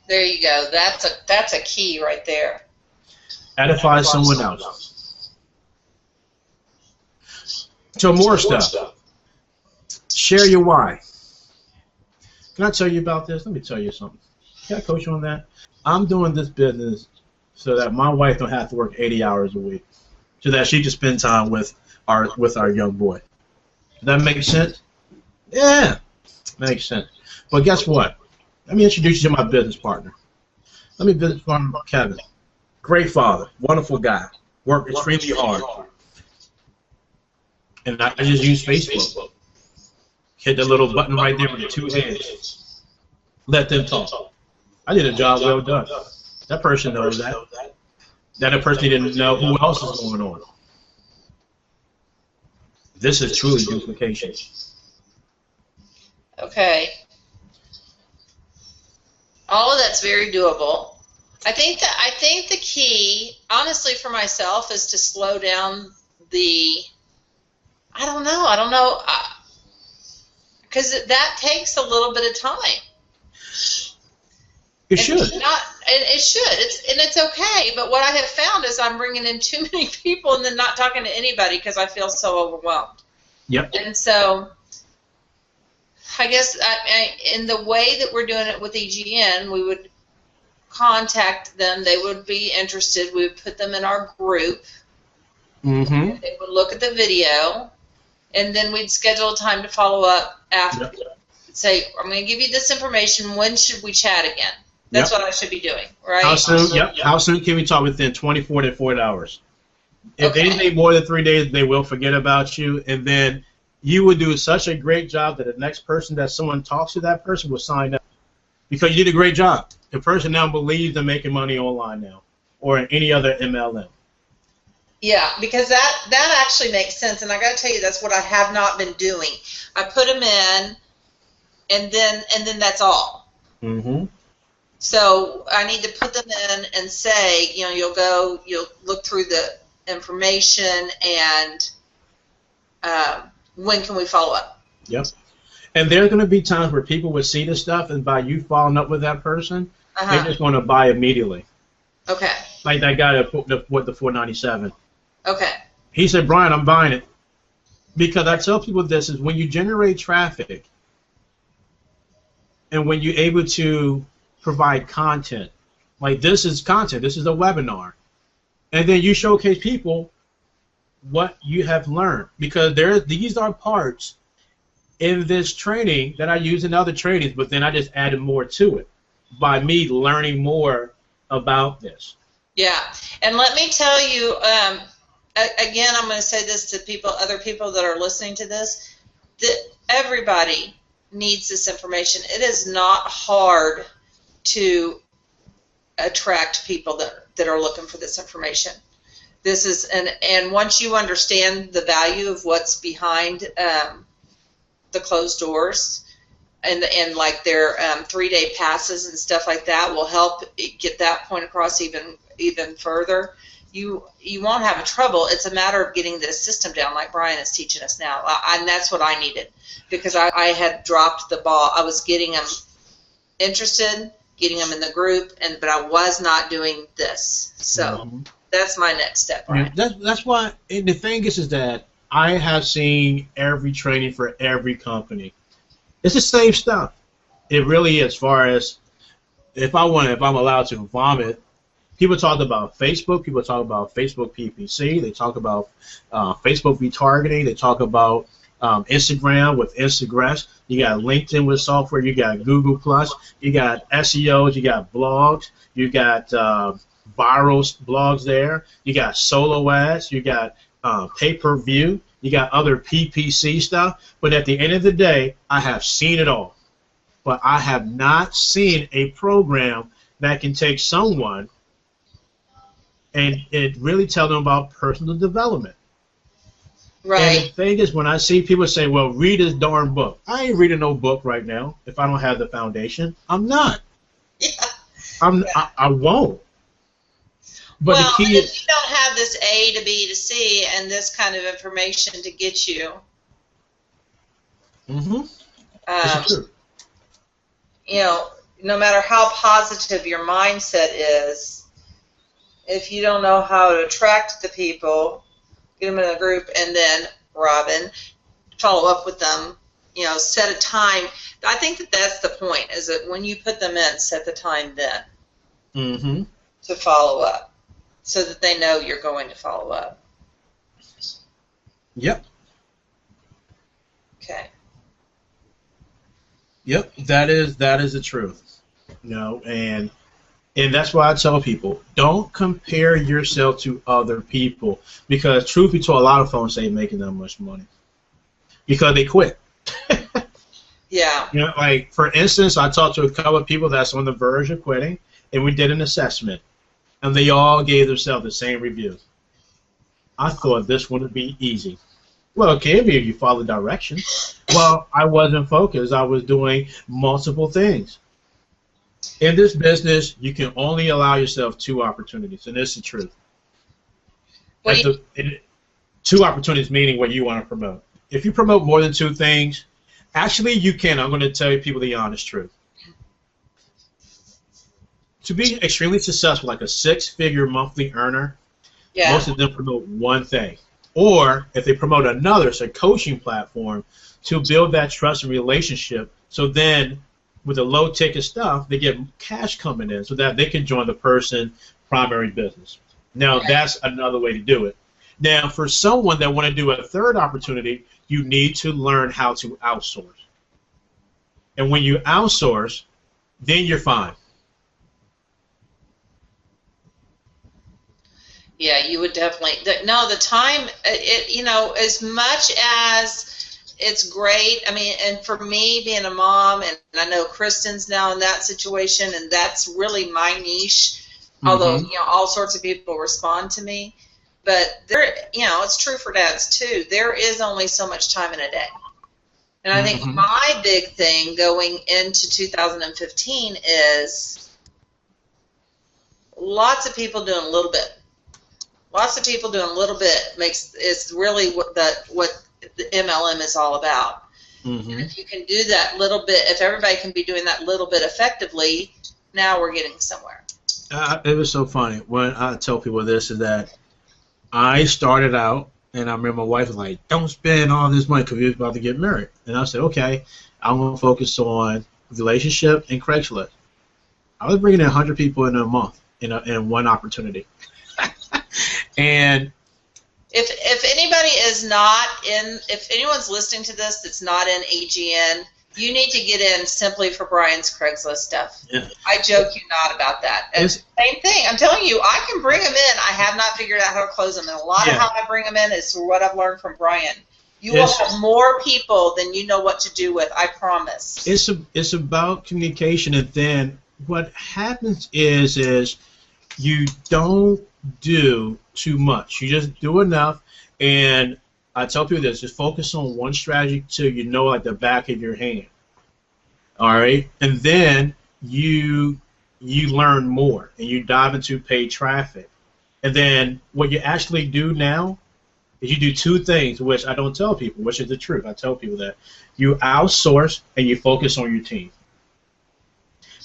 Speaker 2: There you go. That's a key right there.
Speaker 1: Edify someone else. So more stuff. Share your why. Can I tell you about this? Let me tell you something. Can I coach you on that? I'm doing this business so that my wife don't have to work 80 hours a week, so that she can spend time with our young boy. Does that make sense? Yeah, makes sense. But guess what? Let me introduce you to my business partner. Let me business partner Kevin. Great father, wonderful guy, worked extremely hard. And I just use Facebook. Hit the little button right there with the 2 hands. Let them talk. I did a job well done. That person knows that. That a person didn't know who else is going on. This is truly duplication.
Speaker 2: Okay. All of that's very doable. I think the key, honestly, for myself, is to slow down the. I don't know, because that takes a little bit of time.
Speaker 1: It should.
Speaker 2: It should. It's okay. But what I have found is I'm bringing in too many people and then not talking to anybody because I feel so overwhelmed.
Speaker 1: Yep.
Speaker 2: And so, I guess in the way that we're doing it with EGN, we would contact them. They would be interested. We would put them in our group.
Speaker 1: Mm-hmm.
Speaker 2: They would look at the video, and then we'd schedule a time to follow up after. Yep. Say, I'm going to give you this information. When should we chat again? That's what I should be doing, right?
Speaker 1: How soon? Yep. How soon can we talk? Within 24 to 48 hours. If anything more than 3 days, they will forget about you, and then you will do such a great job that the next person that someone talks to, that person will sign up because you did a great job. The person now believes they're making money online now or in any other MLM.
Speaker 2: Yeah, because that actually makes sense, and I got to tell you, that's what I have not been doing. I put them in, and then that's all.
Speaker 1: Mm-hmm.
Speaker 2: So I need to put them in and say, you'll look through the information, and when can we follow up?
Speaker 1: Yep. And there are going to be times where people would see this stuff, and by you following up with that person, they're just going to buy immediately.
Speaker 2: Okay.
Speaker 1: Like that guy with the $4.97.
Speaker 2: Okay.
Speaker 1: He said, Brian, I'm buying it. Because I tell people this is when you generate traffic and when you're able to provide content, like this is content, this is a webinar, and then you showcase people what you have learned. Because these are parts in this training that I use in other trainings, but then I just added more to it by me learning more about this.
Speaker 2: Yeah, and let me tell you, again, I'm going to say this to other people that are listening to this, that everybody needs this information. It is not hard to attract people that are looking for this information. This is, and once you understand the value of what's behind the closed doors, and like their 3-day passes and stuff like that will help get that point across even further. You won't have trouble. It's a matter of getting the system down, like Brian is teaching us now, and that's what I needed, because I had dropped the ball. I was getting them interested, getting them in the group, but I was not doing this. So that's my next step, Brian.
Speaker 1: Yeah, that's why. And the thing is that I have seen every training for every company. It's the same stuff. It really is. As far as if I'm allowed to vomit, people talk about Facebook. People talk about Facebook PPC. They talk about Facebook retargeting. They talk about Instagram with Instagress. You got LinkedIn with software. You got Google Plus. You got SEOs. You got blogs. You got viral blogs there. You got solo ads. You got pay-per-view. You got other PPC stuff. But at the end of the day, I have seen it all. But I have not seen a program that can take someone and it really tell them about personal development.
Speaker 2: Right.
Speaker 1: And the thing is, when I see people say, well, read this darn book. I ain't reading no book right now if I don't have the foundation. I'm not.
Speaker 2: Yeah.
Speaker 1: I won't. But
Speaker 2: well,
Speaker 1: the key is,
Speaker 2: if you don't have this A to B to C and this kind of information to get you,
Speaker 1: this is true.
Speaker 2: You know, no matter how positive your mindset is, if you don't know how to attract the people, get them in a group, and then, Robin, follow up with them, you know, set a time. I think that's the point, is that when you put them in, set the time then to follow up, so that they know you're going to follow up.
Speaker 1: Yep.
Speaker 2: Okay.
Speaker 1: Yep, that is the truth. You know, and that's why I tell people, don't compare yourself to other people, because truth be told, a lot of folks ain't making that much money because they quit.
Speaker 2: Yeah.
Speaker 1: You know, like for instance, I talked to a couple of people that's on the verge of quitting, and we did an assessment, and they all gave themselves the same review. I thought this one would be easy. Well, it can be if you follow directions. Well, I wasn't focused. I was doing multiple things. In this business, you can only allow yourself 2 opportunities, and this is the truth. Two opportunities meaning what you want to promote. If you promote more than 2 things, actually you can. I'm going to tell you people the honest truth. To be extremely successful, like a 6-figure monthly earner, most of them promote one thing. Or if they promote another, it's a coaching platform to build that trust and relationship, so then with the low ticket stuff, they get cash coming in so that they can join the person's primary business. Now, that's another way to do it. Now, for someone that want to do a 3rd opportunity, you need to learn how to outsource. And when you outsource, then you're fine.
Speaker 2: Yeah, you would definitely. No, the time, you know, as much as it's great. I mean, and for me, being a mom, and I know Kristen's now in that situation, and that's really my niche. Although, you know, all sorts of people respond to me, but there, you know, it's true for dads too. There is only so much time in a day, and I think my big thing going into 2015 is lots of people doing a little bit. Lots of people doing a little bit is really what the MLM is all about.
Speaker 1: Mm-hmm.
Speaker 2: And if you can do that little bit, if everybody can be doing that little bit effectively, now we're getting somewhere.
Speaker 1: It was so funny when I tell people this is that I started out, and I remember my wife was like, "Don't spend all this money," because we was about to get married. And I said, "Okay, I'm going to focus on relationship and Craigslist." I was bringing in 100 people in a month in one opportunity. And
Speaker 2: if anybody is not in, if anyone's listening to this that's not in AGN, you need to get in simply for Brian's Craigslist stuff.
Speaker 1: Yeah.
Speaker 2: I joke you not about that. And same thing. I'm telling you, I can bring them in. I have not figured out how to close them. And a lot of how I bring them in is what I've learned from Brian. You will have more people than you know what to do with, I promise.
Speaker 1: It's about communication, and then what happens is you don't do too much. You just do enough, and I tell people this, just focus on one strategy till you know like the back of your hand. All right? And then you learn more, and you dive into paid traffic. And then what you actually do now is you do two things, which I don't tell people, which is the truth. I tell people that. You outsource, and you focus on your team.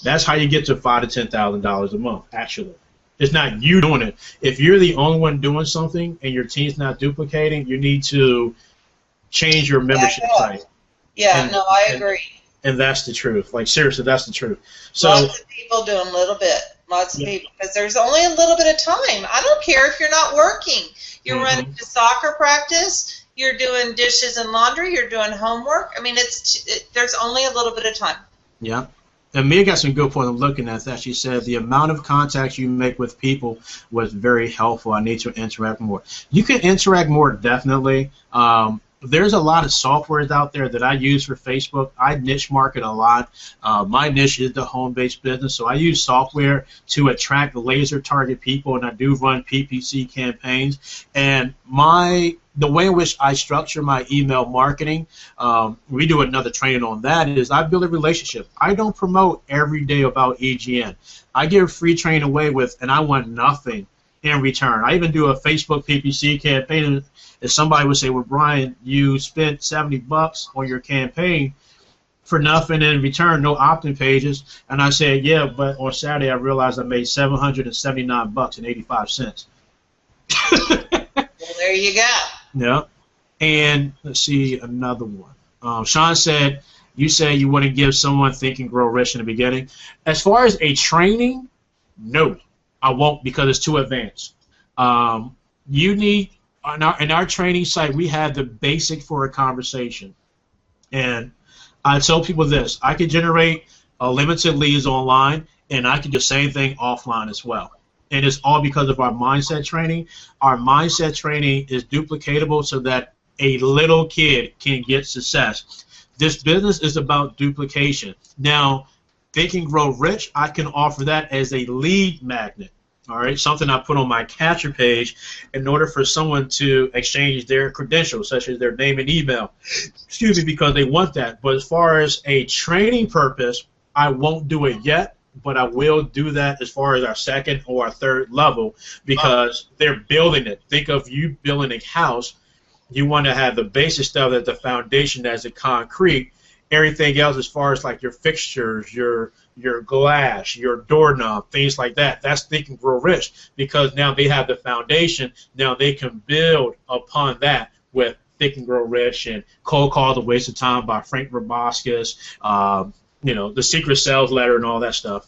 Speaker 1: That's how you get to $5,000 to $10,000 a month, actually. It's not you doing it. If you're the only one doing something and your team's not duplicating, you need to change your membership site.
Speaker 2: Yeah, no, I agree.
Speaker 1: And that's the truth. Like, seriously, that's the truth. So
Speaker 2: lots of people doing a little bit. Lots of people. Because there's only a little bit of time. I don't care if you're not working. You're running a soccer practice. You're doing dishes and laundry. You're doing homework. I mean, there's only a little bit of time.
Speaker 1: Yeah. And Mia got some good points. I'm looking at that. She said the amount of contacts you make with people was very helpful. I need to interact more. You can interact more, definitely. There's a lot of softwares out there that I use for Facebook. I niche market a lot. My niche is the home-based business, so I use software to attract laser target people, and I do run PPC campaigns. And the way in which I structure my email marketing, we do another training on that, is I build a relationship. I don't promote every day about EGN. I give free training away and I want nothing in return. I even do a Facebook PPC campaign. If somebody would say, well, Brian, you spent $70 on your campaign for nothing in return, no opt-in pages. And I said, yeah, but on Saturday I realized I made $779.85.
Speaker 2: Well, there you go.
Speaker 1: Yeah. And let's see another one. Sean said, you say you want to give someone Think and Grow Rich in the beginning. As far as a training, no, I won't, because it's too advanced. You need, in our training site, we have the basic for a conversation. And I tell people this, I can generate limited leads online, and I can do the same thing offline as well. And it's all because of our mindset training. Our mindset training is duplicatable so that a little kid can get success. This business is about duplication. Now, Think and Grow Rich, I can offer that as a lead magnet. All right, something I put on my capture page in order for someone to exchange their credentials, such as their name and email. Excuse me, because they want that. But as far as a training purpose, I won't do it yet, but I will do that as far as our second or our third level, because they're building it. Think of you building a house. You want to have the basic stuff as the foundation, as the concrete. Everything else, as far as like your fixtures, your glass, your doorknob, things like that, that's Think and Grow Rich, because now they have the foundation. Now they can build upon that with Think and Grow Rich and Cold Call, The Waste of Time by Frank Roboscus, you know, The Secret Sales Letter and all that stuff.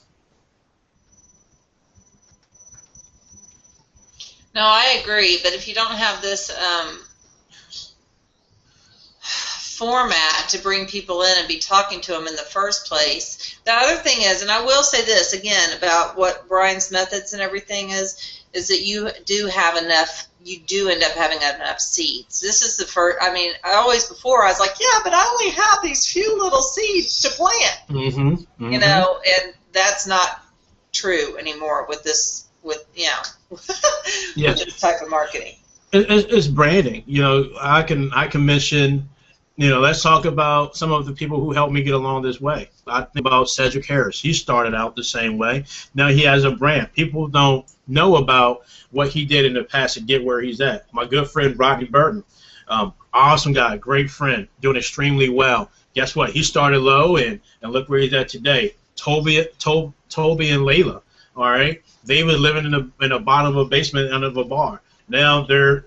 Speaker 2: No, I agree, but if you don't have this format to bring people in and be talking to them in the first place. The other thing is, and I will say this again about what Brian's methods and everything is that you do have enough, you do end up having enough seeds. This is the first, I mean, before I was like, yeah, but I only have these few little seeds to plant. You know, and that's not true anymore with this, with this type of marketing.
Speaker 1: It's branding. You know, I can mention, you know, let's talk about some of the people who helped me get along this way. I think about Cedric Harris. He started out the same way. Now he has a brand. People don't know about what he did in the past to get where he's at. My good friend Rodney Burton. Awesome guy, great friend, doing extremely well. Guess what? He started low, and look where he's at today. Toby and Layla, all right? They were living in the bottom of a basement under a bar. Now they're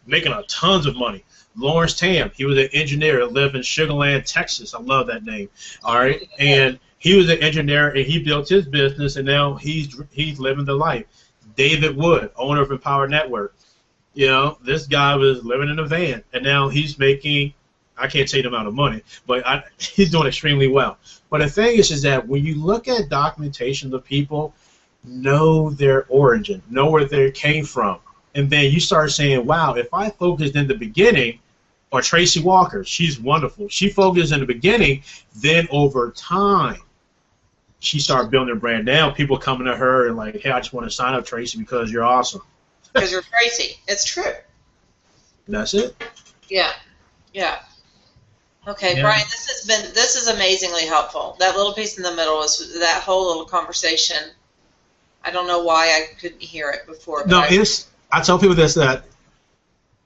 Speaker 1: making tons of money. Lawrence Tam, he was an engineer that lived in Sugar Land, Texas. I love that name. All right, and he was an engineer, and he built his business, and now he's living the life. David Wood, owner of Empower Network. You know, this guy was living in a van, and now he's making, I can't say the amount of money, but he's doing extremely well. But the thing is that when you look at documentation of people, know their origin, know where they came from, and then you start saying, wow, if I focused in the beginning, or Tracy Walker, she's wonderful. She focused in the beginning, then over time, she started building her brand. Now people coming to her and like, hey, I just want to sign up, Tracy, because you're awesome.
Speaker 2: Because you're Tracy. It's true.
Speaker 1: That's it.
Speaker 2: Yeah. Yeah. Okay,
Speaker 1: Yeah.
Speaker 2: Brian, this is amazingly helpful. That little piece in the middle is that whole little conversation. I don't know why I couldn't hear it before.
Speaker 1: No, I tell people this, that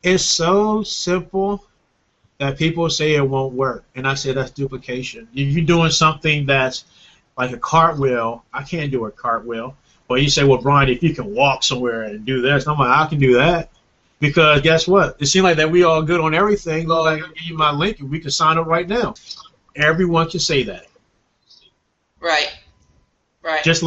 Speaker 1: it's so simple that people say it won't work, and I say that's duplication. If you're doing something that's like a cartwheel, I can't do a cartwheel. But you say, well, Brian, if you can walk somewhere and do this, I'm like, I can do that. Because guess what? It seems like that we all good on everything. Like, I give you my link and we can sign up right now. Everyone can say that.
Speaker 2: Right. Right.
Speaker 1: Just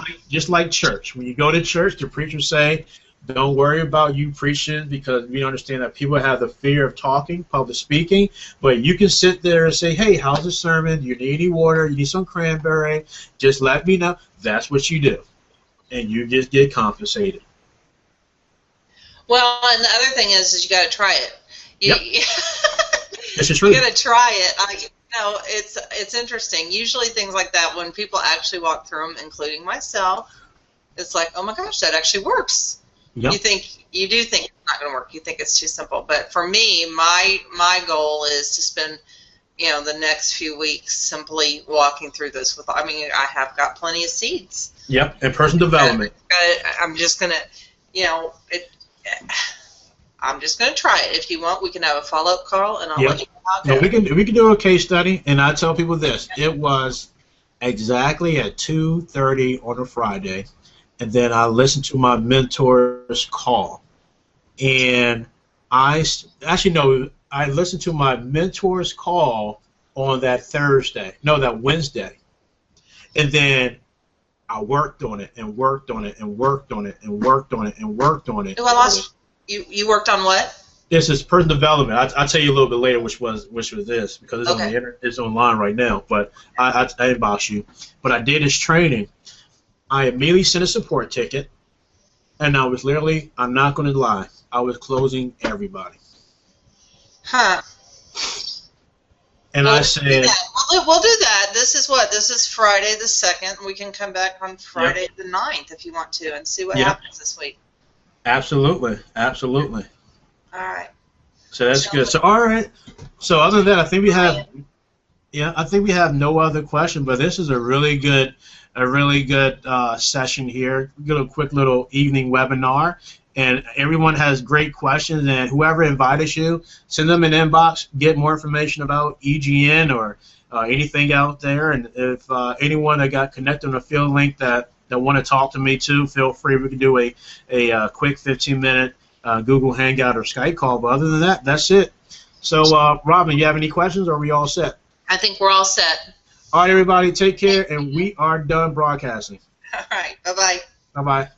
Speaker 1: like church. When you go to church, the preachers say, don't worry about you preaching, because we understand that people have the fear of talking, public speaking. But you can sit there and say, hey, how's the sermon? Do you need any water? You need some cranberry? Just let me know. That's what you do. And you just get compensated.
Speaker 2: Well, and the other thing is you got to try it.
Speaker 1: Yep. This is true.
Speaker 2: You got to try it. It's interesting. Usually things like that, when people actually walk through them, including myself, it's like, oh my gosh, that actually works. Yep. You do think it's not going to work. You think it's too simple. But for me, my goal is to spend, the next few weeks simply walking through this with. I mean, I have got plenty of seeds.
Speaker 1: Yep, and personal development.
Speaker 2: I'm just gonna, I'm just gonna try it. If you want, we can have a follow-up call, and I'll let you know how it goes.
Speaker 1: No, we can do a case study, and I tell people this: it was exactly at 2:30 on a Friday. And then I listened to my mentor's call. And I listened to my mentor's call on that Wednesday. And then I worked on it and worked on it and worked on it and worked on it and worked on it.
Speaker 2: Oh, I lost you. You worked on what?
Speaker 1: This is personal development. I'll tell you a little bit later which was this, because it's on the internet, it's online right now. But I inbox you. But I did this training. I immediately sent a support ticket, and I was literally, I'm not going to lie, I was closing everybody.
Speaker 2: Huh.
Speaker 1: And I said,
Speaker 2: we'll do that. This is Friday the 2nd. We can come back on Friday the 9th if you want to and see what happens this week.
Speaker 1: Absolutely. All right. So that's good. So, all right. So other than that, I think we have no other question, but this is a really good session here. We got a quick little evening webinar, and everyone has great questions, and whoever invited you, send them an inbox, get more information about EGN or anything out there. And if anyone that got connected on a field link that want to talk to me too, feel free. We can do a quick 15-minute Google Hangout or Skype call. But other than that, that's it. So, Robin, you have any questions, or are we all set?
Speaker 2: I think we're all set.
Speaker 1: All right, everybody, take care, and we are done broadcasting.
Speaker 2: All right, bye-bye.
Speaker 1: Bye-bye.